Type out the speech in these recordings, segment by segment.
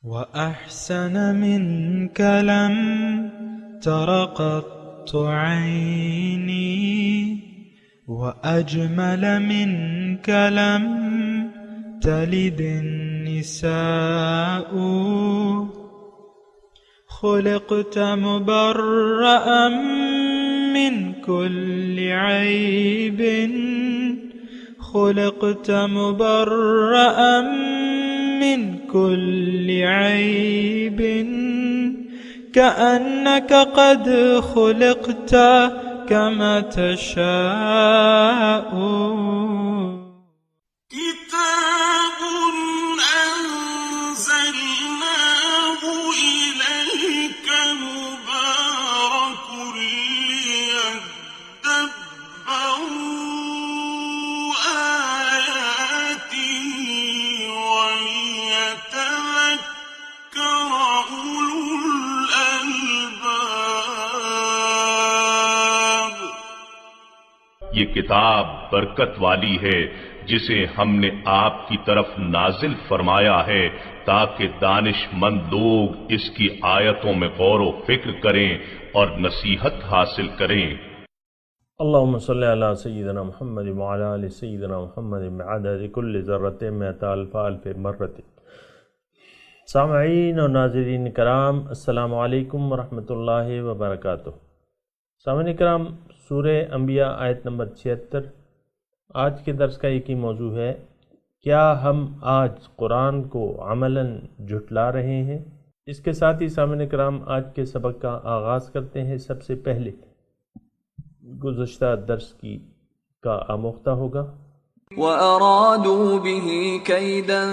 وأحسن منك لم تر قط عيني وأجمل منك لم تلد النساء خلقت مبرأ من كل عيب خلقت مبرأ من كل عيب كأنك قد خلقت كما تشاء كتاب أنزلناه إليك مبارك ليدبروا آياته وليتذكر أولو الألباب۔ یہ کتاب برکت والی ہے جسے ہم نے آپ کی طرف نازل فرمایا ہے تاکہ دانش مند لوگ اس کی آیتوں میں غور و فکر کریں اور نصیحت حاصل کریں۔ اللہم صلی علی سیدنا محمد وعلی آل سیدنا محمد بعدد کل ذرۃ مئۃ الف الف مرۃ۔ سامعین اور ناظرین کرام، السلام علیکم ورحمۃ اللہ وبرکاتہ۔ سامعین کرام، سورہ انبیاء آیت نمبر 76۔ آج کے درس کا ایک ہی موضوع ہے، کیا ہم آج قرآن کو عملاً جھٹلا رہے ہیں؟ اس کے ساتھ ہی سامعین کرام آج کے سبق کا آغاز کرتے ہیں۔ سب سے پہلے گزشتہ درس کا آموختہ ہوگا۔ وَأَرَادُوا بِهِ كَيْدًا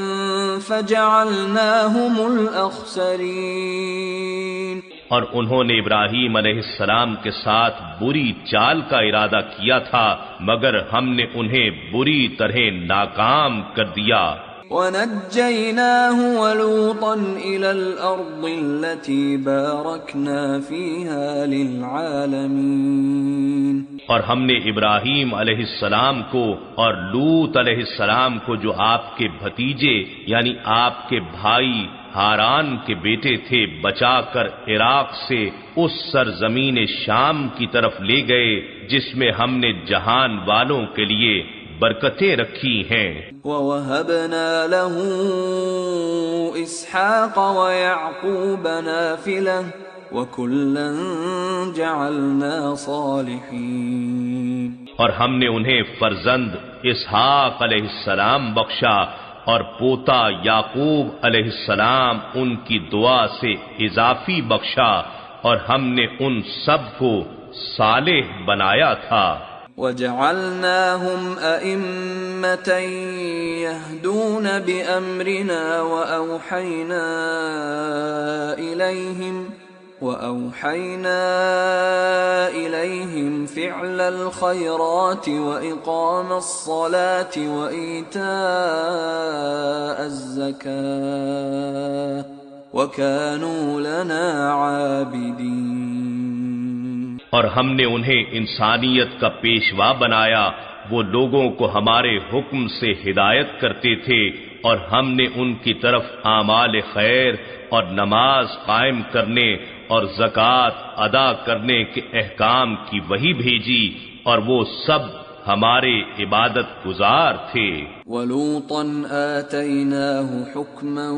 فَجَعَلْنَاهُمُ الْأَخْسَرِينَ۔ اور انہوں نے ابراہیم علیہ السلام کے ساتھ بری چال کا ارادہ کیا تھا مگر ہم نے انہیں بری طرح ناکام کر دیا۔ وَنَجَّيْنَاهُ وَلُوطًا إِلَى الْأَرْضِ الَّتِي بَارَكْنَا فِيهَا لِلْعَالَمِينَ۔ اور ہم نے ابراہیم علیہ السلام کو اور لوط علیہ السلام کو جو آپ کے بھتیجے یعنی آپ کے بھائی ہاران کے بیٹے تھے بچا کر عراق سے اس سرزمین شام کی طرف لے گئے جس میں ہم نے جہان والوں کے لیے برکتیں رکھی ہیں۔ وَوَهَبْنَا لَهُ إِسْحَاقَ وَيَعْقُوبَ نَافِلَةً وَكُلًّا جَعَلْنَا صَالِحِينَ۔ اور ہم نے انہیں فرزند اسحاق علیہ السلام بخشا اور پوتا یعقوب علیہ السلام ان کی دعا سے اضافی بخشا اور ہم نے ان سب کو صالح بنایا تھا۔ وَجَعَلْنَاهُمْ أَئِمَّةً يَهْدُونَ بِأَمْرِنَا وَأَوْحَيْنَا إِلَيْهِمْ فِعْلَ الْخَيْرَاتِ وَإِقَامَ الصَّلَاةِ وَإِيتَاءَ الزَّكَاةِ وَكَانُوا لَنَا عَابِدِينَ۔ اور ہم نے انہیں انسانیت کا پیشوا بنایا، وہ لوگوں کو ہمارے حکم سے ہدایت کرتے تھے اور ہم نے ان کی طرف اعمال خیر اور نماز قائم کرنے اور زکوٰۃ ادا کرنے کے احکام کی وحی بھیجی اور وہ سب ہمارے عبادت گزار تھے۔ وَلُوطًا آتَيْنَاهُ حُكْمًا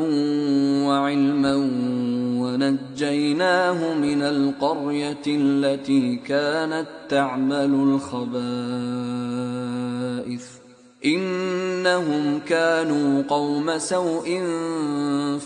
وَعِلْمًا وَنَجَّيْنَاهُ مِنَ الْقَرْيَةِ الَّتِي كَانَتْ تَعْمَلُ الْخَبَائِثَ إِنَّهُمْ كَانُوا قَوْمَ سَوْءٍ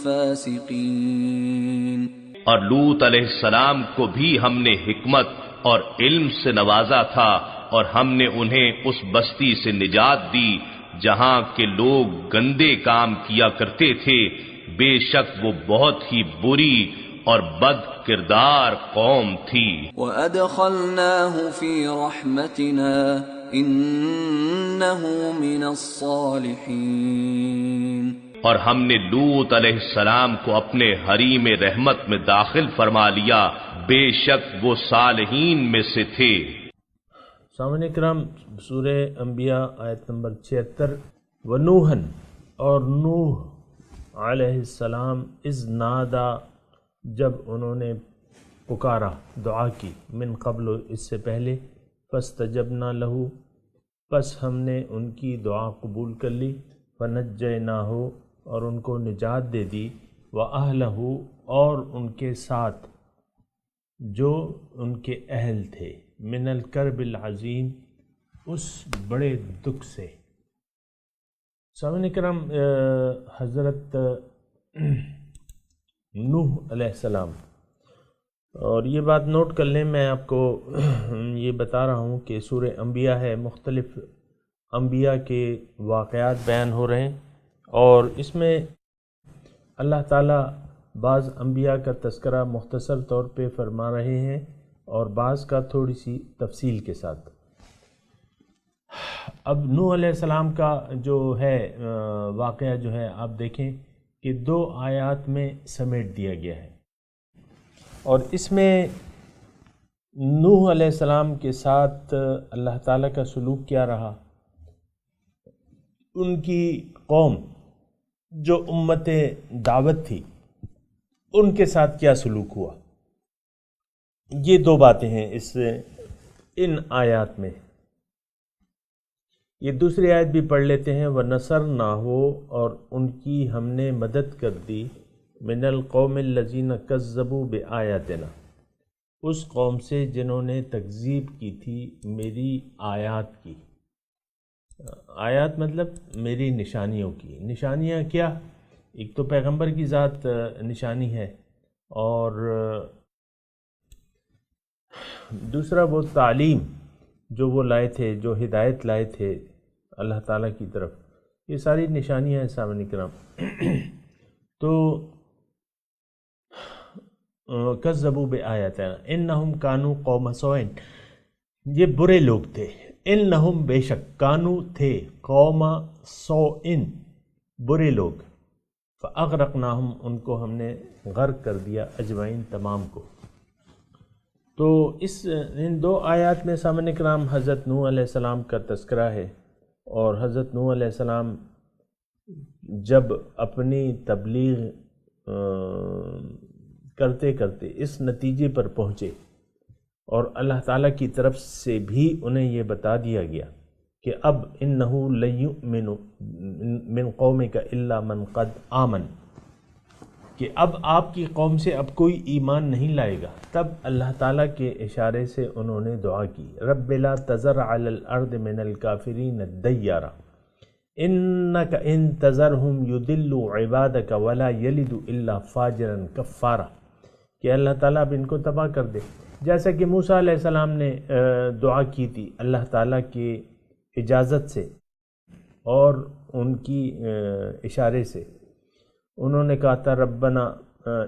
فَاسِقِينَ۔ اور لوط علیہ السلام کو بھی ہم نے حکمت اور علم سے نوازا تھا اور ہم نے انہیں اس بستی سے نجات دی جہاں کے لوگ گندے کام کیا کرتے تھے، بے شک وہ بہت ہی بری اور بد کردار قوم تھی۔ وَأَدْخَلْنَاهُ فِي رَحْمَتِنَا إِنَّهُ مِنَ الصَّالِحِينَ۔ اور ہم نے لوط علیہ السلام کو اپنے حریم رحمت میں داخل فرما لیا، بے شک وہ صالحین میں سے تھے۔ سامعین کرام، سورہ انبیاء آیت نمبر 76۔ ونوحن، اور نوح علیہ السلام اذ نادا جب انہوں نے پکارا دعا کی من قبل اس سے پہلے فاستجبنا لہ پس ہم نے ان کی دعا قبول کر لی فنجیناہ اور ان کو نجات دے دی وَأَهْلَهُ اور ان کے ساتھ جو ان کے اہل تھے من الکرب العظیم اس بڑے دکھ سے۔ سامعین کرام حضرت نوح علیہ السلام، اور یہ بات نوٹ کر لیں، میں آپ کو یہ بتا رہا ہوں کہ سورہ انبیاء ہے، مختلف انبیاء کے واقعات بیان ہو رہے ہیں، اور اس میں اللہ تعالیٰ بعض انبیاء کا تذکرہ مختصر طور پہ فرما رہے ہیں اور بعض کا تھوڑی سی تفصیل کے ساتھ۔ اب نوح علیہ السلام کا جو ہے واقعہ جو ہے آپ دیکھیں کہ 2 آیات میں سمیٹ دیا گیا ہے، اور اس میں نوح علیہ السلام کے ساتھ اللہ تعالیٰ کا سلوک کیا رہا، ان کی قوم جو امت دعوت تھی ان کے ساتھ کیا سلوک ہوا، یہ 2 باتیں ہیں ان آیات میں۔ یہ دوسری آیت بھی پڑھ لیتے ہیں وَنَصَرْنَاهُ اور ان کی ہم نے مدد کر دی من القوم الذین کذبوا بآیاتنا اس قوم سے جنہوں نے تکذیب کی تھی میری آیات کی۔ آیات مطلب میری نشانیوں کی۔ نشانیاں کیا؟ ایک تو پیغمبر کی ذات نشانی ہے، اور دوسرا وہ تعلیم جو وہ لائے تھے، جو ہدایت لائے تھے اللہ تعالیٰ کی طرف، یہ ساری نشانیاں ہیں سامعین کرام۔ تو کذبوا بآیاتنا انہم کانوا قوم سوء، یہ برے لوگ تھے، انہم بے شک کانوا تھے، قوم سوء برے لوگ، فاغرقناہم ان کو ہم نے غرق کر دیا اجمعین تمام کو۔ تو ان 2 آیات میں سامعین کرام حضرت نوح علیہ السلام کا تذکرہ ہے، اور حضرت نوح علیہ السلام جب اپنی تبلیغ کرتے کرتے اس نتیجے پر پہنچے، اور اللہ تعالیٰ کی طرف سے بھی انہیں یہ بتا دیا گیا کہ اب انہو لن یؤمن من قومک الا من قد آمن، کہ اب آپ کی قوم سے اب کوئی ایمان نہیں لائے گا، تب اللہ تعالیٰ کے اشارے سے انہوں نے دعا کی رب لا تذر علی الارض من الکافرین دیارا انک ان تذرہم یضلوا عبادک ولا یلدوا الا فاجرا کفارا، کہ اللہ تعالیٰ اب ان کو تباہ کر دے، جیسا کہ موسیٰ علیہ السلام نے دعا کی تھی اللہ تعالیٰ کی اجازت سے اور ان کی اشارے سے۔ انہوں نے کہا تھا ربنا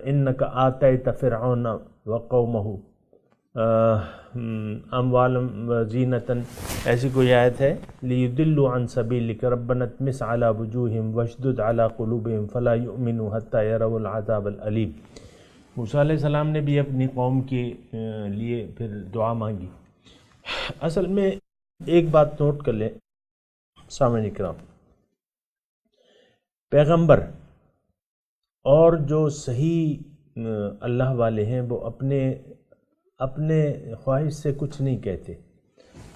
انک آتیت فرعون وقومہ اموالا وزینۃ، ایسی کوئی آیت ہے لیضلوا عن سبیلک ربنا اطمس علی وجوہہم واشدد علی قلوبہم فلا یؤمنوا حتی یروا العذاب العلیم۔ موسیٰ علیہ السلام نے بھی اپنی قوم کے لیے پھر دعا مانگی۔ اصل میں ایک بات نوٹ کر لیں سامعین اکرام، پیغمبر اور جو صحیح اللہ والے ہیں وہ اپنے خواہش سے کچھ نہیں کہتے،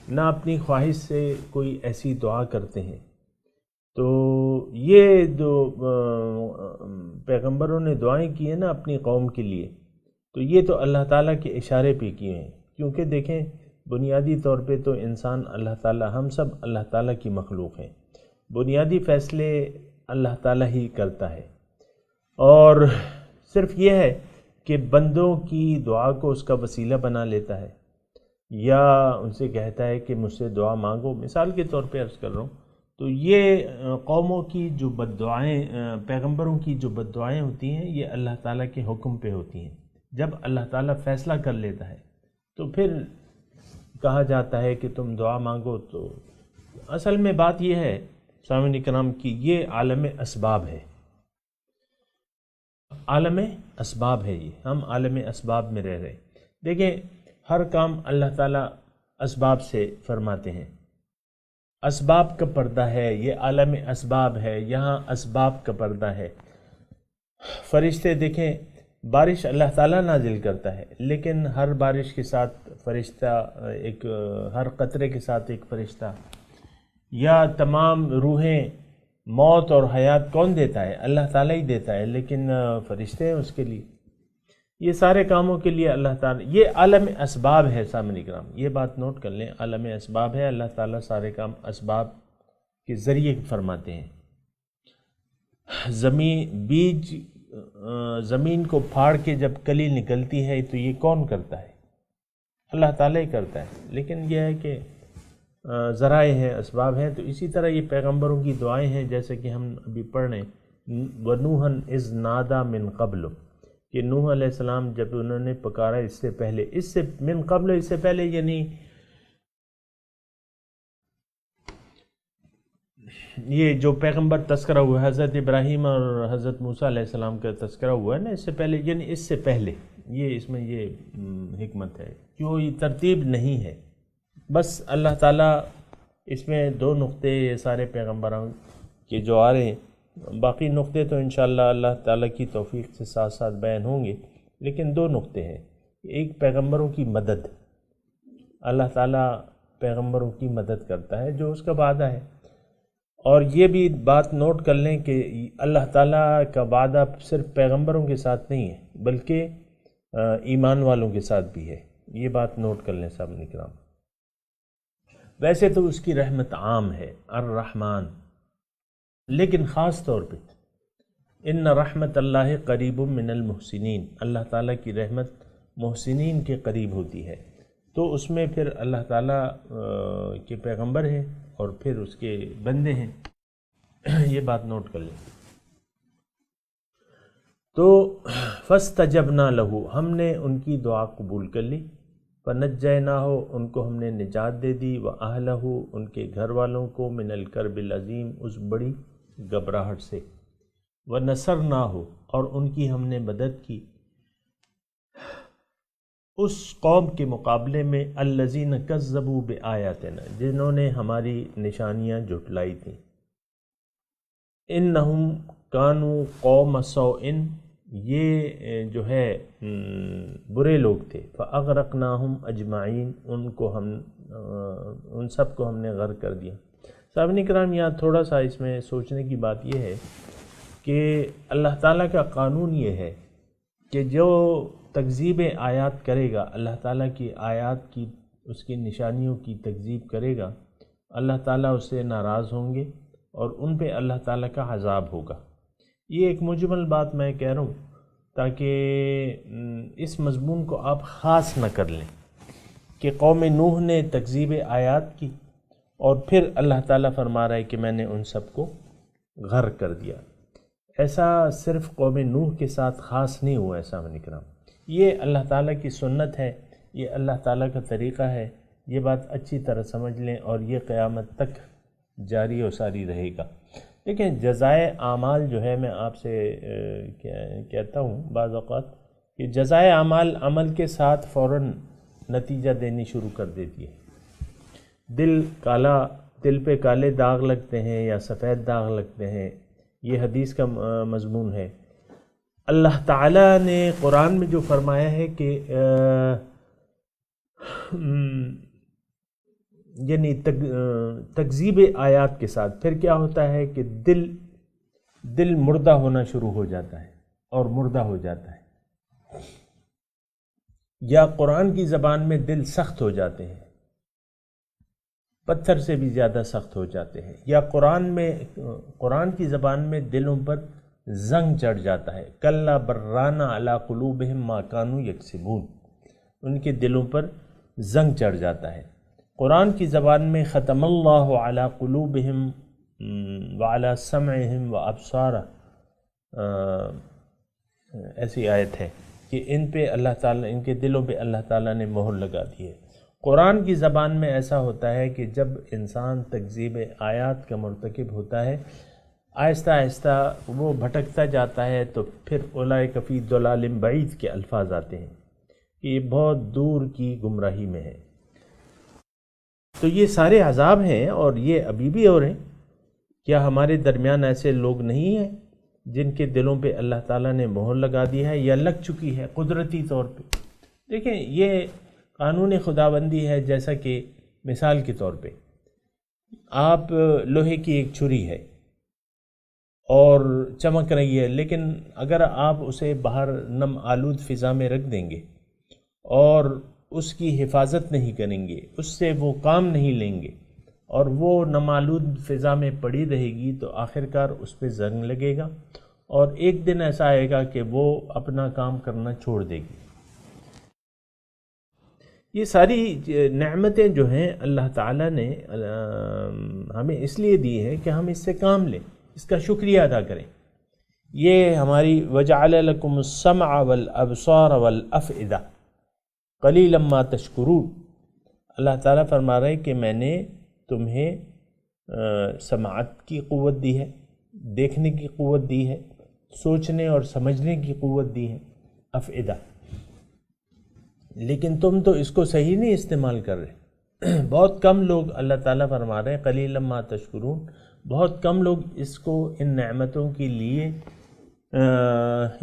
نہ اپنی خواہش سے کوئی ایسی دعا کرتے ہیں۔ تو یہ جو پیغمبروں نے دعائیں کی ہیں نا اپنی قوم کے لیے، تو یہ تو اللہ تعالیٰ کے اشارے پہ کیے ہیں، کیونکہ دیکھیں بنیادی طور پہ تو انسان اللہ تعالیٰ، ہم سب اللہ تعالیٰ کی مخلوق ہیں، بنیادی فیصلے اللہ تعالیٰ ہی کرتا ہے، اور صرف یہ ہے کہ بندوں کی دعا کو اس کا وسیلہ بنا لیتا ہے، یا ان سے کہتا ہے کہ مجھ سے دعا مانگو۔ مثال کے طور پہ عرض کر رہا ہوں، تو یہ قوموں کی جو بد دعائیں، پیغمبروں کی جو بد دعائیں ہوتی ہیں، یہ اللہ تعالیٰ کے حکم پہ ہوتی ہیں۔ جب اللہ تعالیٰ فیصلہ کر لیتا ہے تو پھر کہا جاتا ہے کہ تم دعا مانگو۔ تو اصل میں بات یہ ہے سامعین کرام کی یہ عالم اسباب ہے، عالم اسباب ہے، یہ ہم عالم اسباب میں رہ رہے ہیں۔ دیکھیں ہر کام اللہ تعالیٰ اسباب سے فرماتے ہیں، اسباب کا پردہ ہے، یہ عالم اسباب ہے، یہاں اسباب کا پردہ ہے۔ فرشتے دیکھیں، بارش اللہ تعالیٰ نازل کرتا ہے، لیکن ہر بارش کے ساتھ فرشتہ ہر قطرے کے ساتھ ایک فرشتہ، یا تمام روحیں موت اور حیات کون دیتا ہے؟ اللہ تعالیٰ ہی دیتا ہے، لیکن فرشتے ہیں اس کے لیے، یہ سارے کاموں کے لیے اللہ تعالیٰ، یہ عالم اسباب ہے سامعین کرام، یہ بات نوٹ کر لیں، عالم اسباب ہے، اللہ تعالیٰ سارے کام اسباب کے ذریعے فرماتے ہیں۔ زمین کو پھاڑ کے جب کلی نکلتی ہے تو یہ کون کرتا ہے؟ اللہ تعالیٰ ہی کرتا ہے، لیکن یہ ہے کہ ذرائع ہیں، اسباب ہیں۔ تو اسی طرح یہ پیغمبروں کی دعائیں ہیں، جیسے کہ ہم ابھی پڑھ رہے ہیں، وَنُوحًا إِذْ نَادَى مِن قَبْلُ، کہ نوح علیہ السلام جب انہوں نے پکارا اس سے پہلے، اس سے من قبل، اس سے پہلے یعنی یہ جو پیغمبر تذکرہ ہوا ہے حضرت ابراہیم اور حضرت موسیٰ علیہ السلام کا تذکرہ ہوا ہے نا، اس سے پہلے یعنی اس سے پہلے، یہ اس میں یہ حکمت ہے، کیوں یہ ترتیب نہیں ہے، بس اللہ تعالیٰ اس میں دو نقطے یہ سارے پیغمبروں کے جو آ رہے ہیں، باقی نقطے تو انشاءاللہ اللہ تعالیٰ کی توفیق سے ساتھ ساتھ بیان ہوں گے، لیکن دو نقطے ہیں، ایک پیغمبروں کی مدد، اللہ تعالیٰ پیغمبروں کی مدد کرتا ہے جو اس کا وعدہ ہے، اور یہ بھی بات نوٹ کر لیں کہ اللہ تعالیٰ کا وعدہ صرف پیغمبروں کے ساتھ نہیں ہے بلکہ ایمان والوں کے ساتھ بھی ہے، یہ بات نوٹ کر لیں سامعین کرام۔ ویسے تو اس کی رحمت عام ہے، الرحمن، لیکن خاص طور پہ ان رحمت اللہ قریب من المحسنین، اللہ تعالیٰ کی رحمت محسنین کے قریب ہوتی ہے، تو اس میں پھر اللہ تعالیٰ کے پیغمبر ہیں اور پھر اس کے بندے ہیں، یہ بات نوٹ کر لیں۔ تو فاستجبنا لہ، ہم نے ان کی دعا قبول کر لی، فنجیناہ، ان کو ہم نے نجات دے دی، وأہلہ، ان کے گھر والوں کو، من الکرب العظیم، اس بڑی گھبراہٹ سے، ونصرناہ، اور ان کی ہم نے مدد کی، اس قوم کے مقابلے میں، الذین کذبوا بآیاتنا، جنہوں نے ہماری نشانیاں جھٹلائی تھیں، انہم کانوا قوم سوء، یہ جو ہے برے لوگ تھے، فاغرقناہم اجمعین، ان سب کو ہم نے غرق کر دیا۔ سامعین کرام، یہاں تھوڑا سا اس میں سوچنے کی بات یہ ہے کہ اللہ تعالیٰ کا قانون یہ ہے کہ جو تکذیب آیات کرے گا، اللہ تعالیٰ کی آیات کی، اس کی نشانیوں کی تکذیب کرے گا، اللہ تعالیٰ اس سے ناراض ہوں گے اور ان پہ اللہ تعالیٰ کا عذاب ہوگا۔ یہ ایک مجمل بات میں کہہ رہا ہوں تاکہ اس مضمون کو آپ خاص نہ کر لیں کہ قوم نوح نے تکذیب آیات کی اور پھر اللہ تعالیٰ فرما رہا ہے کہ میں نے ان سب کو غرق کر دیا۔ ایسا صرف قوم نوح کے ساتھ خاص نہیں ہوا ہے سامعین کرام، یہ اللہ تعالیٰ کی سنت ہے، یہ اللہ تعالیٰ کا طریقہ ہے، یہ بات اچھی طرح سمجھ لیں، اور یہ قیامت تک جاری و ساری رہے گا۔ لیکن جزائے اعمال جو ہے، میں آپ سے کہتا ہوں بعض اوقات کہ جزائے اعمال عمل کے ساتھ فوراً نتیجہ دینی شروع کر دیتی ہے۔ دل پہ کالے داغ لگتے ہیں یا سفید داغ لگتے ہیں، یہ حدیث کا مضمون ہے۔ اللہ تعالیٰ نے قرآن میں جو فرمایا ہے کہ یعنی تکذیب آیات کے ساتھ پھر کیا ہوتا ہے کہ دل مردہ ہونا شروع ہو جاتا ہے اور مردہ ہو جاتا ہے، یا قرآن کی زبان میں دل سخت ہو جاتے ہیں، پتھر سے بھی زیادہ سخت ہو جاتے ہیں، یا قرآن کی زبان میں دلوں پر زنگ چڑھ جاتا ہے، کلا برانہ علی قلوبہم ما کانوا یکسبون، ان کے دلوں پر زنگ چڑھ جاتا ہے۔ قرآن کی زبان میں ختم اللہ علی قلوبہم وعلی سمعہم وابصارہم، ایسی آیت ہے کہ ان پہ اللہ تعالیٰ، ان کے دلوں پہ اللہ تعالیٰ نے مہر لگا دی ہے۔ قرآن کی زبان میں ایسا ہوتا ہے کہ جب انسان تکذیب آیات کا مرتکب ہوتا ہے، آہستہ آہستہ وہ بھٹکتا جاتا ہے، تو پھر اولئک فی ضلال بعید کے الفاظ آتے ہیں کہ یہ بہت دور کی گمراہی میں ہے۔ تو یہ سارے عذاب ہیں اور یہ ابھی بھی ہو رہے ہیں۔ کیا ہمارے درمیان ایسے لوگ نہیں ہیں جن کے دلوں پہ اللہ تعالیٰ نے مہر لگا دی ہے یا لگ چکی ہے قدرتی طور پہ. دیکھیں یہ قانون خداوندی ہے. جیسا کہ مثال کے طور پہ آپ لوہے کی ایک چھری ہے اور چمک رہی ہے، لیکن اگر آپ اسے باہر نم آلود فضا میں رکھ دیں گے اور اس کی حفاظت نہیں کریں گے، اس سے وہ کام نہیں لیں گے اور وہ نم آلود فضا میں پڑی رہے گی، تو آخرکار اس پہ زنگ لگے گا اور ایک دن ایسا آئے گا کہ وہ اپنا کام کرنا چھوڑ دے گی. یہ ساری نعمتیں جو ہیں اللہ تعالیٰ نے ہمیں اس لیے دی ہے کہ ہم اس سے کام لیں، اس کا شکریہ ادا کریں. یہ ہماری وَجَعَلَ لَكُمُ السَّمْعَ وَالْأَبْصَارَ وَالْأَفْئِدَةَ قَلِيلًا مَا تَشْكُرُونَ. اللہ تعالیٰ فرما رہے کہ میں نے تمہیں سماعت کی قوت دی ہے، دیکھنے کی قوت دی ہے، سوچنے اور سمجھنے کی قوت دی ہے، افئدہ، لیکن تم تو اس کو صحیح نہیں استعمال کر رہے. بہت کم لوگ، اللہ تعالیٰ فرما رہے ہیں قلیلا ما تشکرون، بہت کم لوگ اس کو ان نعمتوں کے لیے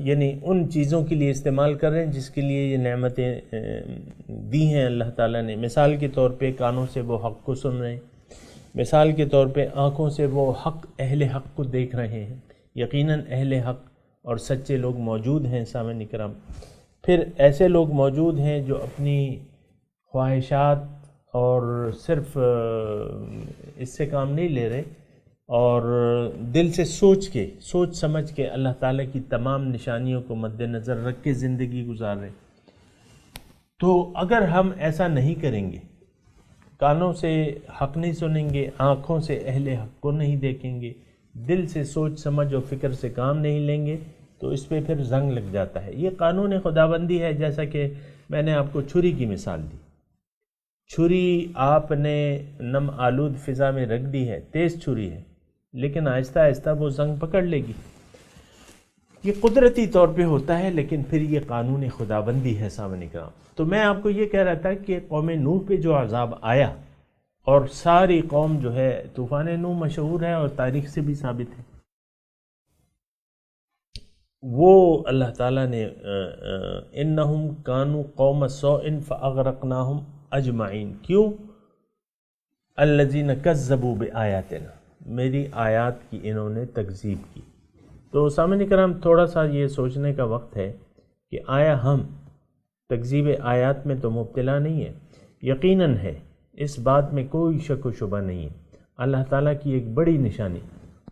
یعنی ان چیزوں کے لیے استعمال کر رہے ہیں جس کے لیے یہ نعمتیں دی ہیں اللہ تعالیٰ نے. مثال کے طور پہ کانوں سے وہ حق کو سن رہے ہیں، مثال کے طور پہ آنکھوں سے وہ حق، اہل حق کو دیکھ رہے ہیں. یقیناً اہل حق اور سچے لوگ موجود ہیں سامعین کرام. پھر ایسے لوگ موجود ہیں جو اپنی خواہشات اور صرف اس سے کام نہیں لے رہے اور دل سے سوچ سمجھ کے اللہ تعالیٰ کی تمام نشانیوں کو مد نظر رکھ کے زندگی گزار رہے. تو اگر ہم ایسا نہیں کریں گے، کانوں سے حق نہیں سنیں گے، آنکھوں سے اہل حق کو نہیں دیکھیں گے، دل سے سوچ سمجھ اور فکر سے کام نہیں لیں گے، تو اس پہ پھر زنگ لگ جاتا ہے. یہ قانون خداوندی ہے. جیسا کہ میں نے آپ کو چھری کی مثال دی، چھری آپ نے نم آلود فضا میں رکھ دی ہے، تیز چھری ہے، لیکن آہستہ آہستہ وہ زنگ پکڑ لے گی. یہ قدرتی طور پہ ہوتا ہے، لیکن پھر یہ قانون خداوندی ہے سامنے کرام. تو میں آپ کو یہ کہہ رہا تھا کہ قوم نوح پہ جو عذاب آیا، اور ساری قوم جو ہے، طوفان نوح مشہور ہے اور تاریخ سے بھی ثابت ہے، وہ اللہ تعالیٰ نے انہم کانوا قوم سوء فاغرقناہم اجمعین. کیوں؟ الذین کذبوا بآیاتنا، میری آیات کی انہوں نے تکذیب کی. تو سامعین کرام تھوڑا سا یہ سوچنے کا وقت ہے کہ آیا ہم تکذیب آیات میں تو مبتلا نہیں ہے؟ یقیناً ہے، اس بات میں کوئی شک و شبہ نہیں ہے. اللہ تعالیٰ کی ایک بڑی نشانی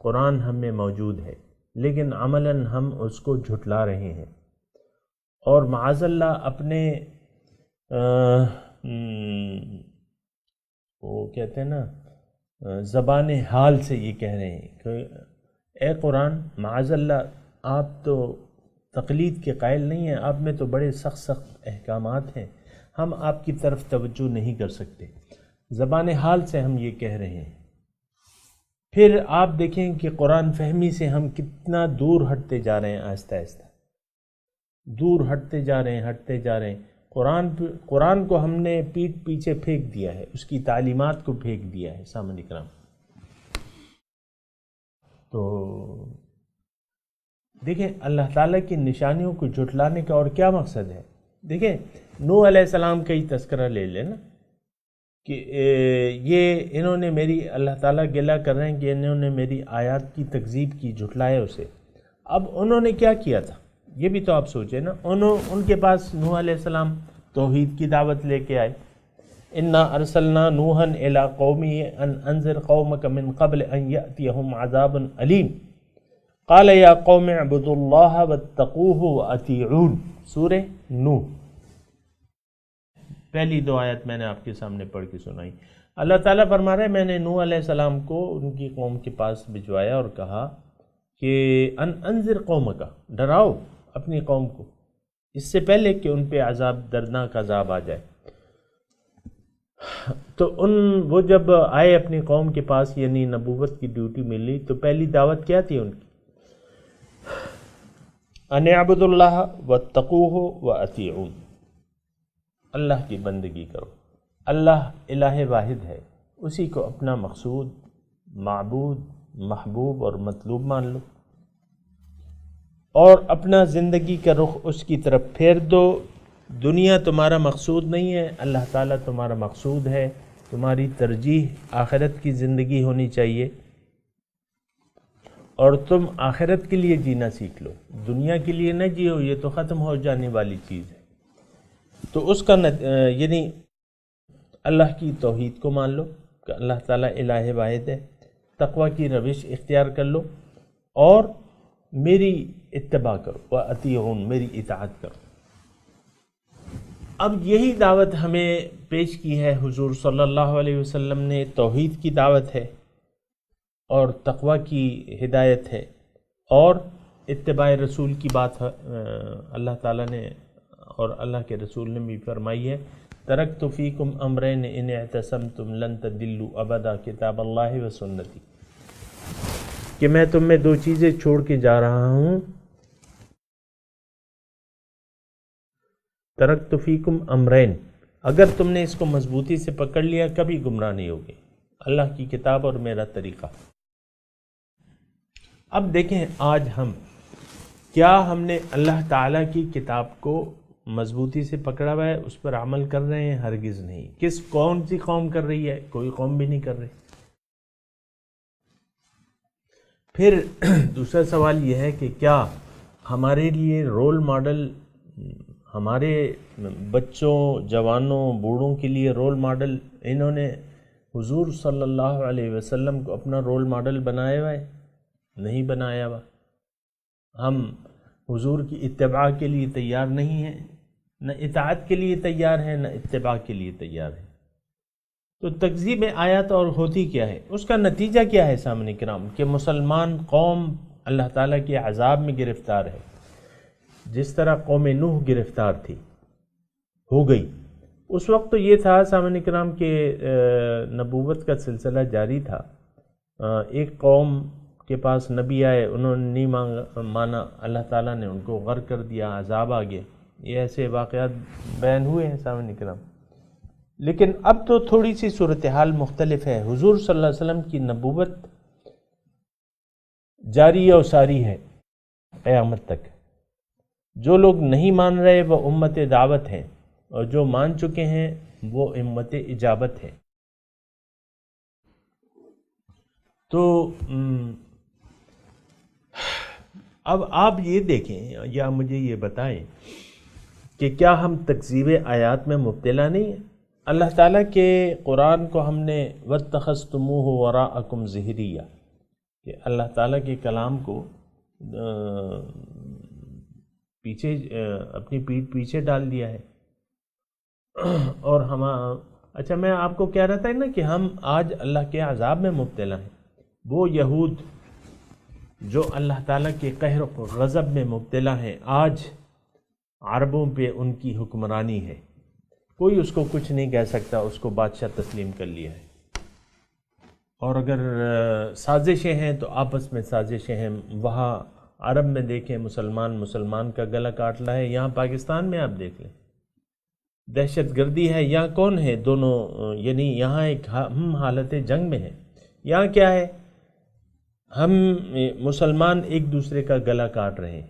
قرآن ہم میں موجود ہے، لیکن عملاً ہم اس کو جھٹلا رہے ہیں اور معاذ اللہ اپنے وہ کہتے ہیں نا زبان حال سے یہ کہہ رہے ہیں کہ اے قرآن، معاذ اللہ آپ تو تقلید کے قائل نہیں ہیں، آپ میں تو بڑے سخت احکامات ہیں، ہم آپ کی طرف توجہ نہیں کر سکتے. زبان حال سے ہم یہ کہہ رہے ہیں. پھر آپ دیکھیں کہ قرآن فہمی سے ہم کتنا دور ہٹتے جا رہے ہیں، آہستہ آہستہ دور ہٹتے جا رہے ہیں. قرآن کو ہم نے پیٹھ پیچھے پھینک دیا ہے، اس کی تعلیمات کو پھینک دیا ہے سامعین کرام. تو دیکھیں اللہ تعالیٰ کی نشانیوں کو جھٹلانے کا اور کیا مقصد ہے. دیکھیں نوح علیہ السلام کا ہی تذکرہ لے لیں نا، کہ یہ انہوں نے میری، اللہ تعالیٰ گلہ کر رہے ہیں کہ انہوں نے میری آیات کی تکذیب کی، جھٹلایا اسے. اب انہوں نے کیا کیا تھا یہ بھی تو آپ سوچیں نا. ان کے پاس نوح علیہ السلام توحید کی دعوت لے کے آئے. انا ارسلنا نوحا الی قومه ان انذر قومک من قبل ان یأتیہم عذاب علیم قال یا قوم اعبدوا اللہ واتقوہ واطیعون. سورہ نوح، پہلی 2 آیت میں نے آپ کے سامنے پڑھ کے سنائی. اللہ تعالیٰ فرما رہے ہیں میں نے نوح علیہ السلام کو ان کی قوم کے پاس بھجوایا اور کہا کہ انذر قومک، ڈراؤ اپنی قوم کو، اس سے پہلے کہ ان پہ عذاب، دردناک عذاب آ جائے. تو وہ جب آئے اپنی قوم کے پاس، یعنی نبوت کی ڈیوٹی ملی، تو پہلی دعوت کیا تھی ان کی؟ ان اعبدوا اللہ واتقوہ واطیعون، اللہ کی بندگی کرو. اللہ الہ واحد ہے، اسی کو اپنا مقصود، معبود، محبوب اور مطلوب مان لو. اور اپنا زندگی کا رخ اس کی طرف پھیر دو۔ دنیا تمہارا مقصود نہیں ہے، اللہ تعالیٰ تمہارا مقصود ہے۔ تمہاری ترجیح آخرت کی زندگی ہونی چاہیے، اور تم آخرت کے لیے جینا سیکھ لو، دنیا کے لیے نہ جیو، یہ تو ختم ہو جانے والی چیز ہے۔ تو اس کا یعنی اللہ کی توحید کو مان لو کہ اللہ تعالیٰ الہ واحد ہے، تقوی کی روش اختیار کر لو، اور میری اتباع کرو، وَأَطِیعُونِ، میری اطاعت کرو۔ اب یہی دعوت ہمیں پیش کی ہے حضور صلی اللہ علیہ وسلم نے، توحید کی دعوت ہے اور تقوی کی ہدایت ہے، اور اتباع رسول کی بات اللہ تعالیٰ نے اور اللہ کے رسول نے بھی فرمائی ہے، ترکت فیکم امرین ان اعتصمتم لن تضلوا ابدا، کتاب اللہ و سنتی، کہ میں تم میں دو چیزیں چھوڑ کے جا رہا ہوں، ترکت فیکم امرین، اگر تم نے اس کو مضبوطی سے پکڑ لیا کبھی گمراہ نہیں ہوگے، اللہ کی کتاب اور میرا طریقہ۔ اب دیکھیں آج کیا ہم نے اللہ تعالیٰ کی کتاب کو مضبوطی سے پکڑا ہوا ہے، اس پر عمل کر رہے ہیں؟ ہرگز نہیں۔ کون سی قوم کر رہی ہے؟ کوئی قوم بھی نہیں کر رہی۔ پھر دوسرا سوال یہ ہے کہ کیا ہمارے لیے رول ماڈل، ہمارے بچوں، جوانوں، بوڑھوں کے لیے رول ماڈل انہوں نے حضور صلی اللہ علیہ وسلم کو اپنا رول ماڈل بنایا ہوا ہے؟ نہیں بنایا ہوا۔ ہم حضور کی اتباع کے لیے تیار نہیں ہیں، نہ اطاعت کے لیے تیار ہیں، نہ اتباع کے لیے تیار ہیں۔ تو تکذیب آیات اور ہوتی کیا ہے؟ اس کا نتیجہ کیا ہے سامنے کرام؟ کہ مسلمان قوم اللہ تعالیٰ کے عذاب میں گرفتار ہے، جس طرح قوم نوح گرفتار تھی، ہو گئی۔ اس وقت تو یہ تھا سامنے کرام کہ نبوت کا سلسلہ جاری تھا، ایک قوم کے پاس نبی آئے، انہوں نے نہیں مانا، اللہ تعالیٰ نے ان کو غرق کر دیا، عذاب آ گیا۔ یہ ایسے واقعات بیان ہوئے ہیں سامنے کرام۔ لیکن اب تو تھوڑی سی صورتحال مختلف ہے۔ حضور صلی اللہ علیہ وسلم کی نبوت جاری و ساری ہے قیامت تک۔ جو لوگ نہیں مان رہے وہ امت دعوت ہیں، اور جو مان چکے ہیں وہ امت اجابت ہے۔ تو اب آپ یہ دیکھیں یا مجھے یہ بتائیں کہ کیا ہم تکذیب آیات میں مبتلا نہیں ہیں؟ اللہ تعالیٰ کے قرآن کو ہم نے وَاتَّخَذْتُمُوهُ وَرَاءَكُمْ ظِهْرِيًّا، کہ اللہ تعالیٰ کے کلام کو پیچھے اپنی پیٹھ پیچھے ڈال دیا ہے۔ اور اچھا میں آپ کو کہہ رہا تھا نا کہ ہم آج اللہ کے عذاب میں مبتلا ہیں۔ وہ یہود جو اللہ تعالیٰ کے قہر و غضب میں مبتلا ہیں، آج عربوں پہ ان کی حکمرانی ہے، کوئی اس کو کچھ نہیں کہہ سکتا، اس کو بادشاہ تسلیم کر لیا ہے۔ اور اگر سازشیں ہیں تو آپس میں سازشیں ہیں۔ وہاں عرب میں دیکھیں مسلمان کا گلا کاٹ رہا ہے، یہاں پاکستان میں آپ دیکھ لیں دہشت گردی ہے، یہاں کون ہے؟ دونوں، یعنی یہاں ہم حالت جنگ میں ہیں۔ یہاں کیا ہے؟ ہم مسلمان ایک دوسرے کا گلا کاٹ رہے ہیں۔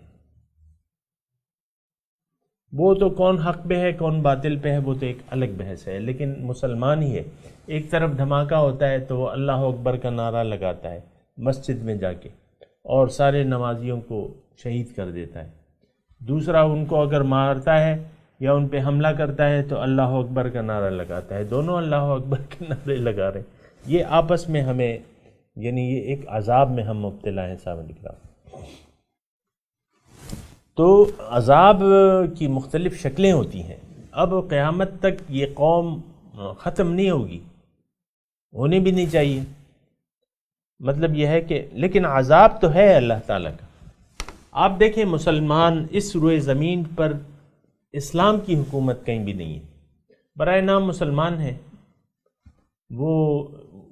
وہ تو کون حق پہ ہے کون باطل پہ ہے وہ تو ایک الگ بحث ہے، لیکن مسلمان ہی ہے۔ ایک طرف دھماکہ ہوتا ہے تو وہ اللہ اکبر کا نعرہ لگاتا ہے مسجد میں جا کے، اور سارے نمازیوں کو شہید کر دیتا ہے۔ دوسرا ان کو اگر مارتا ہے یا ان پہ حملہ کرتا ہے تو اللہ اکبر کا نعرہ لگاتا ہے، دونوں اللہ اکبر کے نعرے لگا رہے ہیں۔ یہ آپس میں ہمیں، یعنی یہ ایک عذاب میں ہم مبتلا ہیں سامنے کرام۔ تو عذاب کی مختلف شکلیں ہوتی ہیں۔ اب قیامت تک یہ قوم ختم نہیں ہوگی، ہونی بھی نہیں چاہیے۔ مطلب یہ ہے کہ لیکن عذاب تو ہے اللہ تعالیٰ کا۔ آپ دیکھیں مسلمان اس روئے زمین پر اسلام کی حکومت کہیں بھی نہیں ہے، برائے نام مسلمان ہیں، وہ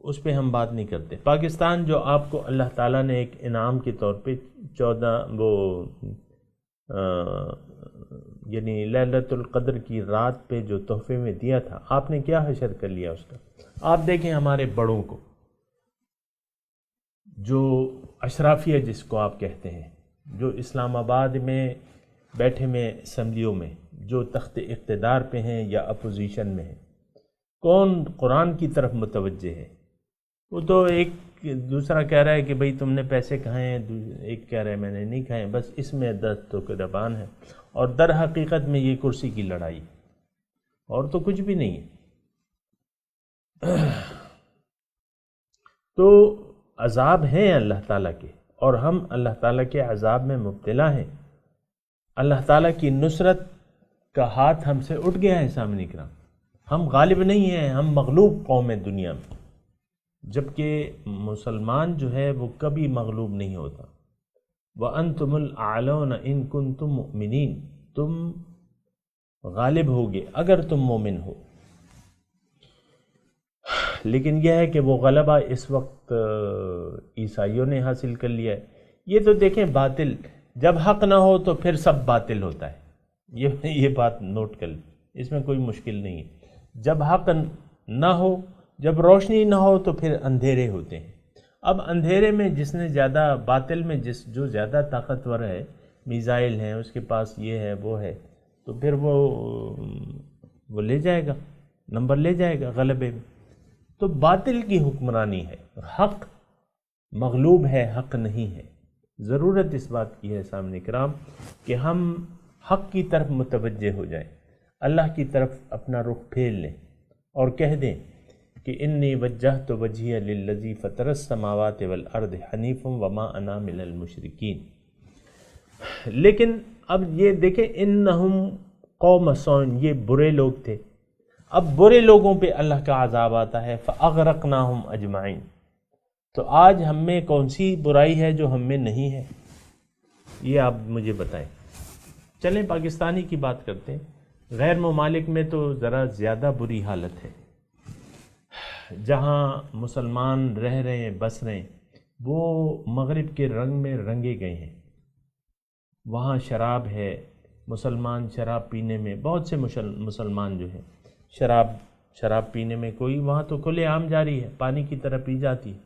اس پہ ہم بات نہیں کرتے۔ پاکستان جو آپ کو اللہ تعالیٰ نے ایک انعام کے طور پہ 14 یعنی لیلۃ القدر کی رات پہ جو تحفے میں دیا تھا، آپ نے کیا حشر کر لیا اس کا؟ آپ دیکھیں ہمارے بڑوں کو، جو اشرافیہ جس کو آپ کہتے ہیں، جو اسلام آباد میں بیٹھے میں اسمبلیوں میں جو تخت اقتدار پہ ہیں یا اپوزیشن میں ہیں، کون قرآن کی طرف متوجہ ہے؟ وہ تو ایک دوسرا کہہ رہا ہے کہ بھئی تم نے پیسے کھائے ہیں، ایک کہہ رہا ہے میں نے نہیں کھائے، بس اس میں دست و قربان ہے، اور در حقیقت میں یہ کرسی کی لڑائی اور تو کچھ بھی نہیں ہے۔ تو عذاب ہیں اللہ تعالیٰ کے، اور ہم اللہ تعالیٰ کے عذاب میں مبتلا ہیں۔ اللہ تعالیٰ کی نصرت کا ہاتھ ہم سے اٹھ گیا ہے سامنے کرام، ہم غالب نہیں ہیں، ہم مغلوب قوم ہیں دنیا میں، جبکہ مسلمان جو ہے وہ کبھی مغلوب نہیں ہوتا۔ وَأَنْتُمُ الْأَعْلَوْنَ إِن كُنتُم مُؤْمِنِينَ، تم غالب ہوگے اگر تم مومن ہو۔ لیکن یہ ہے کہ وہ غلبہ اس وقت عیسائیوں نے حاصل کر لیا ہے۔ یہ تو دیکھیں، باطل جب حق نہ ہو تو پھر سب باطل ہوتا ہے، یہ بات نوٹ کر لیں، اس میں کوئی مشکل نہیں ہے۔ جب حق نہ ہو، جب روشنی نہ ہو تو پھر اندھیرے ہوتے ہیں۔ اب اندھیرے میں جس نے زیادہ، باطل میں جو زیادہ طاقتور ہے، میزائل ہیں اس کے پاس، یہ ہے وہ ہے، تو پھر وہ لے جائے گا، نمبر لے جائے گا غلبے میں۔ تو باطل کی حکمرانی ہے، حق مغلوب ہے، حق نہیں ہے۔ ضرورت اس بات کی ہے سامنے کرام کہ ہم حق کی طرف متوجہ ہو جائیں، اللہ کی طرف اپنا رخ پھیر لیں اور کہہ دیں کہ انی وجہت وجہی للذی فطر السماوات والارض حنیفا وما انا من المشرکین۔ لیکن اب یہ دیکھیں، انہم قوم سوء، یہ برے لوگ تھے۔ اب برے لوگوں پہ اللہ کا عذاب آتا ہے، فاغرقناہم اجمعین۔ تو آج ہم میں کون سی برائی ہے جو ہم میں نہیں ہے؟ یہ آپ مجھے بتائیں۔ چلیں پاکستانی کی بات کرتے ہیں۔ غیر ممالک میں تو ذرا زیادہ بری حالت ہے۔ جہاں مسلمان رہ رہے ہیں، بس رہے ہیں، وہ مغرب کے رنگ میں رنگے گئے ہیں۔ وہاں شراب ہے، مسلمان شراب پینے میں، بہت سے مسلمان جو ہیں شراب پینے میں، کوئی وہاں تو کھلے عام جاری ہے، پانی کی طرح پی جاتی ہے۔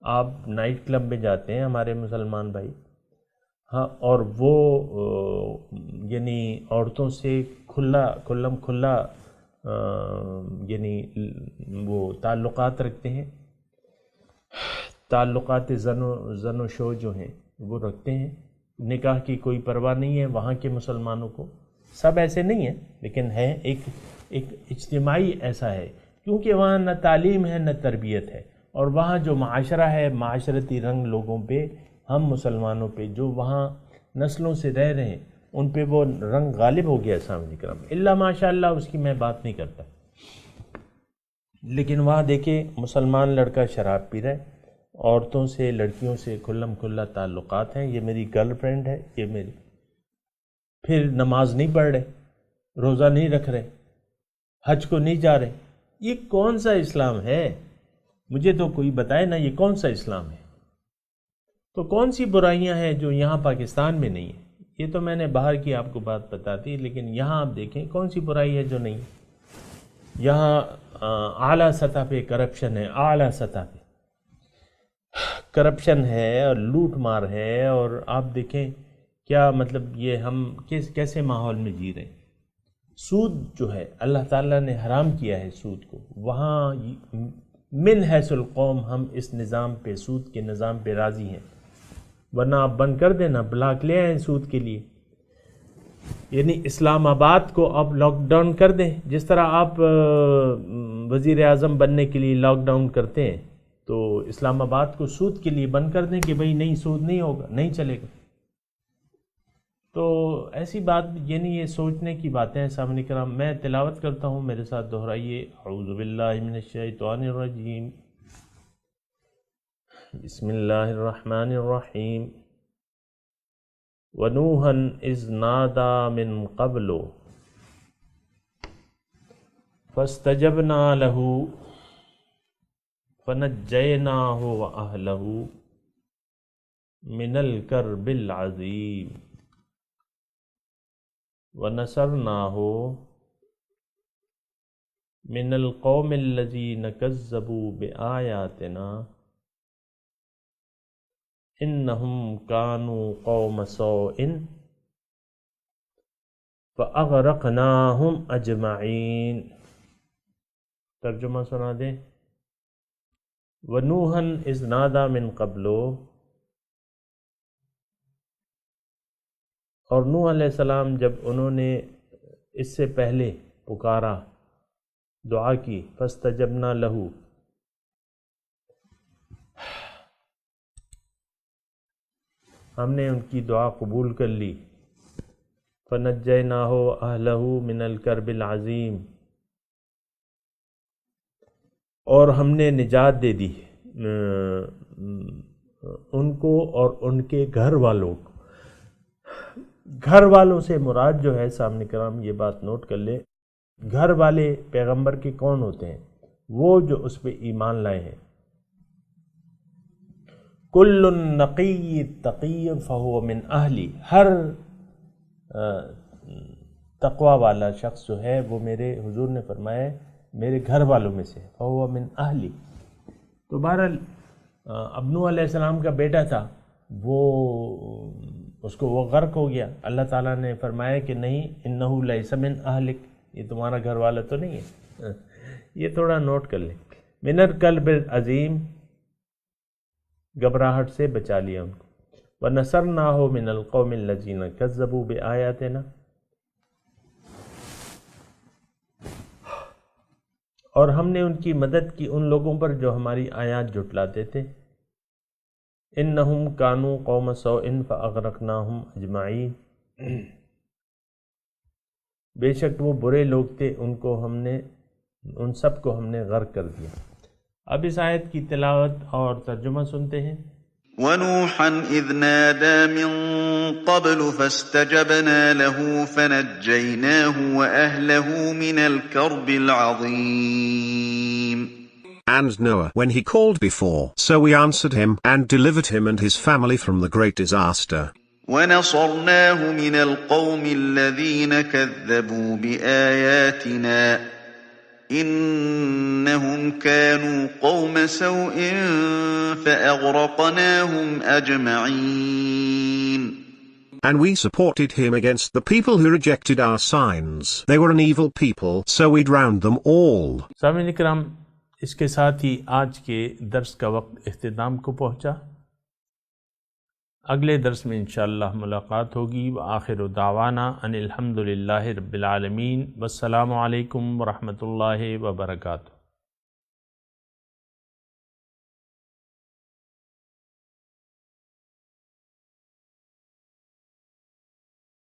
آپ نائٹ کلب میں جاتے ہیں ہمارے مسلمان بھائی، ہاں، اور وہ یعنی عورتوں سے کھلا یعنی وہ تعلقات رکھتے ہیں، تعلقات زن و شو جو ہیں وہ رکھتے ہیں، نکاح کی کوئی پرواہ نہیں ہے وہاں کے مسلمانوں کو۔ سب ایسے نہیں ہیں لیکن ہے، ایک اجتماعی ایسا ہے، کیونکہ وہاں نہ تعلیم ہے نہ تربیت ہے، اور وہاں جو معاشرہ ہے، معاشرتی رنگ لوگوں پہ، ہم مسلمانوں پہ جو وہاں نسلوں سے رہ رہے ہیں، ان پہ وہ رنگ غالب ہو گیا سامنے کرام۔ اللہ ماشاء اللہ اس کی میں بات نہیں کرتا، لیکن وہاں دیکھیں مسلمان لڑکا شراب پی رہا ہے، عورتوں سے، لڑکیوں سے کھلم کھلا تعلقات ہیں، یہ میری گرل فرینڈ ہے، یہ میری، پھر نماز نہیں پڑھ رہے، روزہ نہیں رکھ رہے، حج کو نہیں جا رہے۔ یہ کون سا اسلام ہے؟ مجھے تو کوئی بتائے نا، یہ کون سا اسلام ہے؟ تو کون سی برائیاں ہیں جو یہاں پاکستان میں نہیں ہیں؟ یہ تو میں نے باہر کی آپ کو بات بتاتی، لیکن یہاں آپ دیکھیں کون سی برائی ہے جو نہیں ہے۔ یہاں اعلیٰ سطح پہ کرپشن ہے، اعلیٰ سطح پہ کرپشن ہے اور لوٹ مار ہے، اور آپ دیکھیں کیا مطلب یہ ہم کیسے ماحول میں جی رہے ہیں۔ سود جو ہے اللہ تعالیٰ نے حرام کیا ہے سود کو، وہاں من حیث القوم ہم اس نظام پہ، سود کے نظام پہ راضی ہیں، ورنہ آپ بند کر دینا، بلاک لے آئیں سود کے لیے۔ یعنی اسلام آباد کو آپ لاک ڈاؤن کر دیں، جس طرح آپ وزیر اعظم بننے کے لیے لاک ڈاؤن کرتے ہیں، تو اسلام آباد کو سود کے لیے بند کر دیں کہ بھئی نہیں، سود نہیں ہوگا، نہیں چلے گا۔ تو ایسی بات، یعنی یہ سوچنے کی باتیں ہیں سامنے کرام۔ میں تلاوت کرتا ہوں، میرے ساتھ دہرائیے۔ اعوذ باللہ من الشیطان الرجیم، بسم اللہ الرحمن الرحیم۔ وَنُوحًا إِذْ نَادَى مِن قَبْلُ فَاسْتَجَبْنَا لَهُ فَنَجَّيْنَاهُ وَأَهْلَهُ مِنَ الْكَرْبِ الْعَظِيمِ وَنَصَرْنَاهُ مِنَ الْقَوْمِ الَّذِينَ كَذَّبُوا بِآيَاتِنَا انہم کانوا قوم سوء فاغرقناہم اجمعین۔ ترجمہ سنا دیں۔ وَنُوحًا اذ نادى من قبل، اور نوح علیہ السلام جب انہوں نے اس سے پہلے پکارا، دعا کی، فاستجبنا لہ، ہم نے ان کی دعا قبول کر لی، فنجیناہ اہلہ من الکرب العظیم، اور ہم نے نجات دے دی ان کو اور ان کے گھر والوں کو۔ گھر والوں سے مراد جو ہے، سامنے کرام یہ بات نوٹ کر لیں، گھر والے پیغمبر کے کون ہوتے ہیں؟ وہ جو اس پہ ایمان لائے ہیں۔ کل نقی تقی فہو من اہلی، ہر تقوی والا شخص جو ہے وہ میرے حضور نے فرمایا میرے گھر والوں میں سے، فہو من اہلی۔ تو بہرحال اب نوح علیہ السلام کا بیٹا تھا، وہ غرق ہو گیا۔ اللہ تعالیٰ نے فرمایا کہ نہیں، انہ لیس من اہلک، یہ تمہارا گھر والا تو نہیں ہے۔ یہ تھوڑا نوٹ کر لیں۔ من الکلب العظیم، گھبراہٹ سے بچا لیا ان کو۔ وَنَصَرْنَاهُ مِنَ الْقَوْمِ الَّذِينَ كَذَّبُوا بِآيَاتِنَا، اور ہم نے ان کی مدد کی ان لوگوں پر جو ہماری آیات جھٹلاتے تھے۔ اِنَّهُمْ كَانُوا قَوْمَ سَوْءٍ فَأَغْرَقْنَاهُمْ أَجْمَعِينَ، بے شک وہ برے لوگ تھے، ان سب کو ہم نے غرق کر دیا۔ اب اس آیت کی تلاوت اور ترجمہ سنتے ہیں۔ وَنُوحًا إِذْ نَادَى مِن قَبْلُ فَاسْتَجَبْنَا لَهُ فَنَجَّيْنَاهُ وَأَهْلَهُ مِنَ الْكَرْبِ الْعَظِيمِ. And Noah, when he called before, so we answered him and delivered him and his family from the great disaster. وَنَصَرْنَاهُ مِنَ الْقَوْمِ الَّذِينَ كَذَّبُوا بِآيَاتِنَا إِنَّهُمْ كَانُوا قَوْمَ سَوْءٍ فَأَغْرَقْنَاهُمْ أَجْمَعِينَ. And we supported him against the people who rejected our signs. They were an evil people, so we drowned them all. سامعین اکرام، اس کے ساتھ ہی آج کے درس کا وقت اختتام کو پہنچا۔ اگلے درس میں انشاءاللہ ملاقات ہوگی۔ وآخر دعوانا ان الحمد للہ رب العالمین، والسلام علیکم ورحمۃ اللہ وبرکاتہ۔